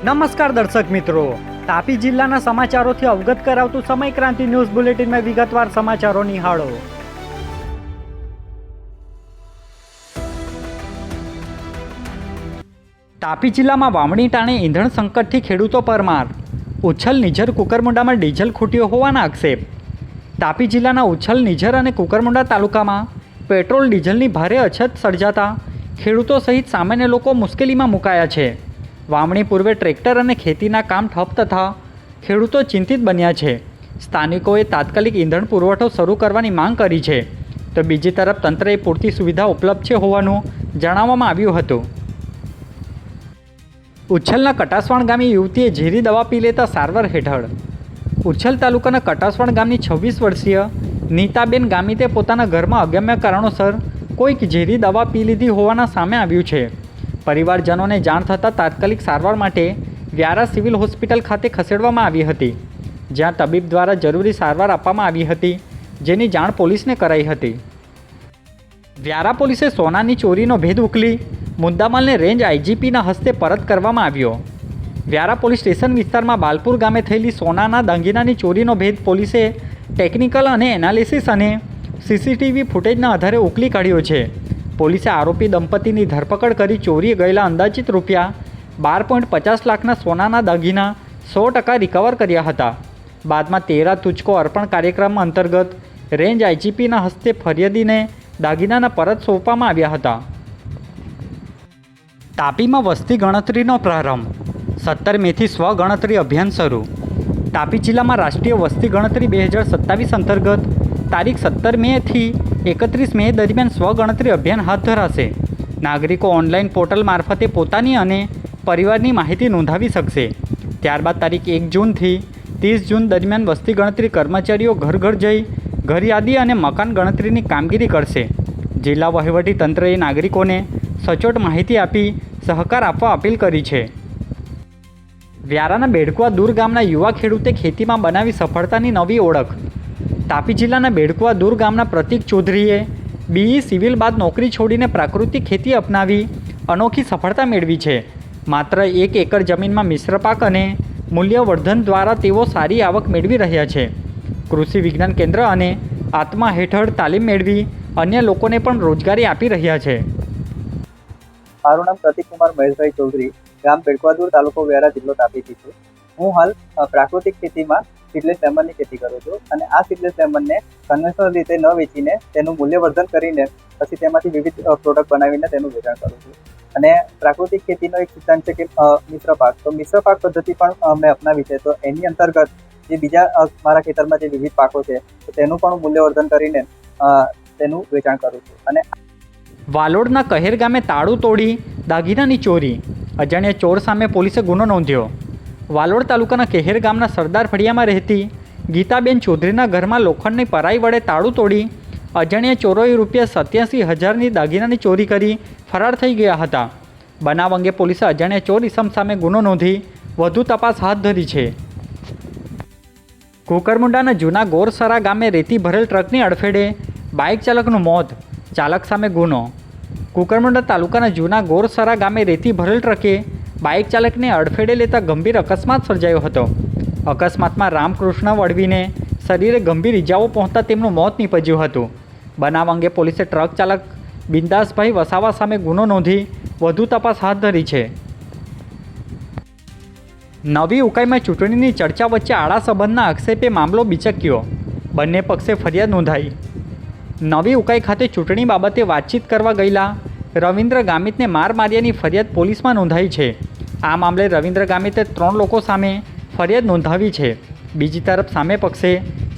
નમસ્કાર દર્શક મિત્રો, તાપી જિલ્લાના સમાચારોથી અવગત કરાવતું સમય ક્રાંતિ ન્યૂઝ બુલેટિનમાં વિગતવાર સમાચારો નિહાળો. તાપી જિલ્લામાં વાવણી ટાણે ઈંધણ સંકટથી ખેડૂતો પરમાર. ઉચ્છલ નિઝર કુકરમુંડામાં ડીઝલ ખૂટ્યો હોવાના આક્ષેપ. તાપી જિલ્લાના ઉચ્છલ નિઝર અને કુકરમુંડા તાલુકામાં પેટ્રોલ ડીઝલની ભારે અછત સર્જાતા ખેડૂતો સહિત સામાન્ય લોકો મુશ્કેલીમાં મુકાયા છે. વાવણી પૂર્વે ટ્રેક્ટર અને ખેતીના કામ ઠપ તથા ખેડૂતો ચિંતિત બન્યા છે. સ્થાનિકોએ તાત્કાલિક ઈંધણ પુરવઠો શરૂ કરવાની માંગ કરી છે, તો બીજી તરફ તંત્રએ પૂરતી સુવિધા ઉપલબ્ધ છે હોવાનું જણાવવામાં આવ્યું હતું. ઉચ્છલના કટાસવાણ ગામની યુવતીએ ઝેરી દવા પી લેતા સારવાર હેઠળ. ઉચ્છલ તાલુકાના કટાસવાણ ગામની 26 વર્ષીય નીતાબેન ગામિતે પોતાના ઘરમાં અગમ્ય કારણોસર કોઈક ઝેરી દવા પી લીધી હોવાના સામે આવ્યું છે. પરિવારજનોને જાણ થતાં તાત્કાલિક સારવાર માટે વ્યારા સિવિલ હોસ્પિટલ ખાતે ખસેડવામાં આવી હતી, જ્યાં તબીબ દ્વારા જરૂરી સારવાર આપવામાં આવી હતી, જેની જાણ પોલીસને કરાઈ હતી. વ્યારા પોલીસે સોનાની ચોરીનો ભેદ ઉકલી મુદ્દામાલને રેન્જ આઈજીપીના હસ્તે પરત કરવામાં આવ્યો. વ્યારા પોલીસ સ્ટેશન વિસ્તારમાં બાલપુર ગામે થયેલી સોનાના દાગીનાની ચોરીનો ભેદ પોલીસે ટેકનિકલ અને એનાલિસિસ અને સીસીટીવી ફૂટેજના આધારે ઉકલી કાઢ્યો છે. પોલીસે આરોપી દંપતીની ધરપકડ કરી ચોરી ગયેલા અંદાજિત રૂપિયા 12.50 લાખના સોનાના દાગીના 100% રિકવર કર્યા હતા. બાદમાં 13 તુચકો અર્પણ કાર્યક્રમ અંતર્ગત રેન્જ આઈજીપીના હસ્તે ફરિયાદીને દાગીનાના પરત સોંપવામાં આવ્યા હતા. તાપીમાં વસ્તી ગણતરીનો પ્રારંભ. 17 મેથી સ્વગણતરી અભિયાન શરૂ. તાપી જિલ્લામાં રાષ્ટ્રીય વસ્તી ગણતરી 2027 અંતર્ગત તારીખ 17 મેથી 31 મે દરમિયાન સ્વગણતરી અભિયાન હાથ ધરાશે. નાગરિકો ઓનલાઈન પોર્ટલ મારફતે પોતાની અને પરિવારની માહિતી નોંધાવી શકશે. ત્યારબાદ તારીખ 1 જૂનથી 30 જૂન દરમિયાન વસ્તી ગણતરી કર્મચારીઓ ઘર ઘર જઈ ઘર યાદી અને મકાન ગણતરીની કામગીરી કરશે. જિલ્લા વહીવટી તંત્રએ નાગરિકોને સચોટ માહિતી આપી સહકાર આપવા અપીલ કરી છે. વ્યારાના બેડકુવા દૂર ગામના યુવા ખેડૂતે ખેતીમાં બનાવી સફળતાની નવી ઓળખ. તાપી જિલ્લાના બેડકુવા દૂર ગામના પ્રતિક ચૌધરીએ બીઈ સિવિલ બાદ નોકરી છોડીને પ્રાકૃતિક ખેતી અપનાવી અનોખી સફળતા મેળવી છે. માત્ર 1 એકર જમીનમાં મિશ્ર પાક અને મૂલ્યવર્ધન દ્વારા તેઓ સારી આવક મેળવી રહ્યા છે. કૃષિ વિજ્ઞાન કેન્દ્ર અને આત્મા હેઠળ તાલીમ મેળવી અન્ય લોકોને પણ રોજગારી આપી રહ્યા છે. મારું નામ પ્રતિક કુમાર મહેશભાઈ ચૌધરી, ગામ બેડકુવા તાલુકો વ્યારા, જિલ્લો તાપીથી છું. હું હાલ પ્રાકૃતિક ખેતીમાં સીડલેસ લેમનની ખેતી કરું છું અને આ સીડલેસ લેમનને કન્વેન્શનલ રીતે ન વેચીને તેનું મૂલ્યવર્ધન કરીને પછી તેમાંથી વિવિધ પ્રોડક્ટ બનાવીને તેનું વેચાણ કરું છું. અને પ્રાકૃતિક ખેતીનો એક સિદ્ધાંત છે કે મિશ્ર પાક. તો મિશ્ર પાક પદ્ધતિ પણ મેં અપનાવી છે. તો એની અંતર્ગત જે બીજા મારા ખેતરમાં જે વિવિધ પાકો છે તો તેનું પણ મૂલ્યવર્ધન કરીને તેનું વેચાણ કરું છું. અને વાલોડના કહેર ગામે તાળું તોડી દાગીનાની ચોરી. અજાણ્યા ચોર સામે પોલીસે ગુનો નોંધ્યો. વાલોડ તાલુકાના કહેર ગામના સરદાર ફળિયામાં રહેતી ગીતાબેન ચૌધરીના ઘરમાં લોખંડની પરાઈ વડે તાળું તોડી અજાણ્યા ચોરોએ રૂપિયા 87,000ની દાગીનાની ચોરી કરી ફરાર થઈ ગયા હતા. બનાવ અંગે પોલીસે અજાણ્યા ચોર ઇસમ સામે ગુનો નોંધી વધુ તપાસ હાથ ધરી છે. કુકરમુંડાના જૂના ગોરસરા ગામે રેતી ભરેલ ટ્રકની અડફેટે બાઇક ચાલકનું મોત, ચાલક સામે ગુનો. કુકરમુંડા તાલુકાના જૂના ગોરસરા ગામે રેતી ભરેલ ટ્રકે બાઇક ચાલકને અડફેટે લેતા ગંભીર અકસ્માત સર્જાયો હતો. અકસ્માતમાં રામકૃષ્ણ વળવીને શરીરે ગંભીર ઇજાઓ પહોંચતા તેમનું મોત નીપજ્યું હતું. બનાવ અંગે પોલીસે ટ્રક ચાલક બિંદાસભાઈ વસાવા સામે ગુનો નોંધી વધુ તપાસ હાથ ધરી છે. નવી ઉકાઈમાં ચૂંટણીની ચર્ચા વચ્ચે આડા સંબંધના આક્ષેપે મામલો બિચક્યો. બંને પક્ષે ફરિયાદ નોંધાઈ. નવી ઉકાઈ ખાતે ચૂંટણી બાબતે વાતચીત કરવા ગયેલા રવિન્દ્ર ગામિતને માર માર્યાની ફરિયાદ પોલીસમાં નોંધાઈ છે. આ મામલે રવિન્દ્ર ગામિતે 3 લોકો સામે ફરિયાદ નોંધાવી છે. બીજી તરફ સામે પક્ષે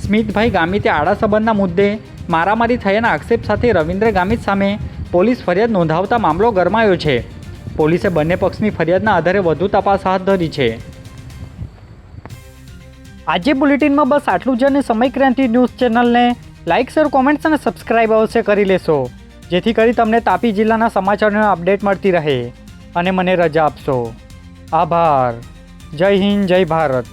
સ્મિતભાઈ ગામિતે આડા સંબંધના મુદ્દે મારામારી થયાના આક્ષેપ સાથે રવિન્દ્ર ગામિત સામે પોલીસ ફરિયાદ નોંધાવતા મામલો ગરમાયો છે. પોલીસે બંને પક્ષની ફરિયાદના આધારે વધુ તપાસ હાથ ધરી છે. આજે બુલેટિનમાં બસ આટલું જ. અને સમય ક્રાંતિ ન્યૂઝ ચેનલને લાઇક, શેર, કોમેન્ટ્સ અને સબસ્ક્રાઇબ અવશ્ય કરી લેશો, જેથી કરી તમને તાપી જિલ્લાના સમાચારોની અપડેટ મળતી રહે. અને મને રજા આપશો. આભાર. જય હિન્દ, જય ભારત.